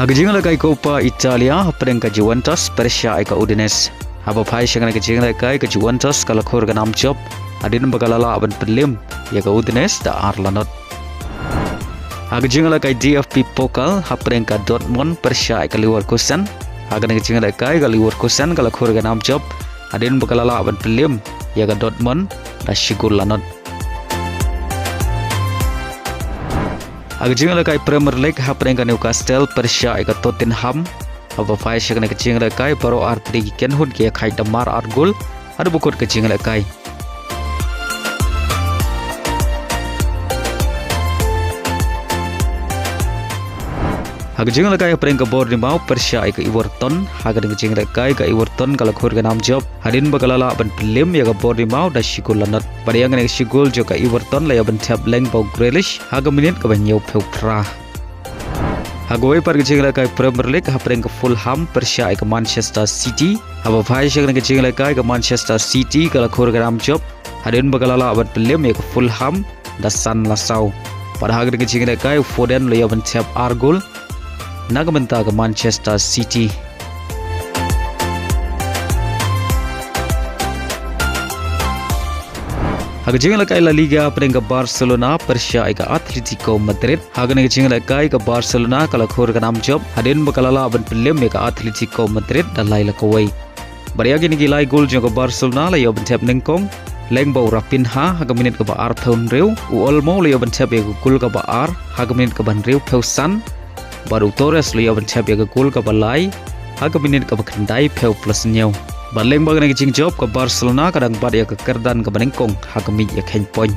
Hagajing lagai Coppa Italia hapreng ka Juventus Persia ka Udinese. Haba phai shangan ka jing lagai ka Juventus kala khor ka nam job adin bagalala aban pelim ya ka Udinese da Arlanot. Hagajing lagai DFB Pokal hapreng ka Dortmund Persia ka Leverkusen. Hagan ka jing lagai ka Leverkusen kala khor ka nam job adin bagalala aban pelim ya ka Dortmund da Shigulanot. Hagajing lagai Premier League hapreng ka Newcastle Persia ka Tottenham. Haba phai shangan ka jing lagai baro artri ken hun ke khai damar ar gol ada bukut ka jing lagai. Hagajing lagai hapreng ka Bournemouth Persia ka Everton. Hagan ka jing lagai ka Everton kala khor ka nam job hadin bagalala ban pelim ya ka Bournemouth da Shigulanot. Padayang ka Shigul jo ka Everton la ya ban tap leng bau Grealish haga minit ka ban yau peutra. Hagawai par ka jing lagai Premier League hapreng ka Fulham Persia ka Manchester City. Haba phai shangan ka jing lagai ka Manchester City kala khor ka nam job hadin bagalala ban pelim ya ka Fulham da San Lasau. Pada hagan ka jing lagai Foden la ya ban tap ar gol Nabynta ke Manchester City. Hagajing lagai La Liga hapreng ka Barcelona Persia ka Atletico Madrid. Hagan ka jing lagai ka Barcelona kala khor ka nam job hadin bakalala ban pelim ka Atletico Madrid da lai lakawai. Bariagi ni gilai gol jo ka Barcelona la yo ban tap Nyngkong leng bau Rapinha haga minit ka ba ar thon reu u olmo la yo ban tap ya gol ka ba ar haga minit ka ban reu peusan. Baru Torres liya ban tap ya ka gol ka balai haga minit ka bakandai peu plus nyau baleng bagan ka jing job ka Barcelona kadang bad ya ka Kyrdan ka Nyngkong haga mi ya khen point.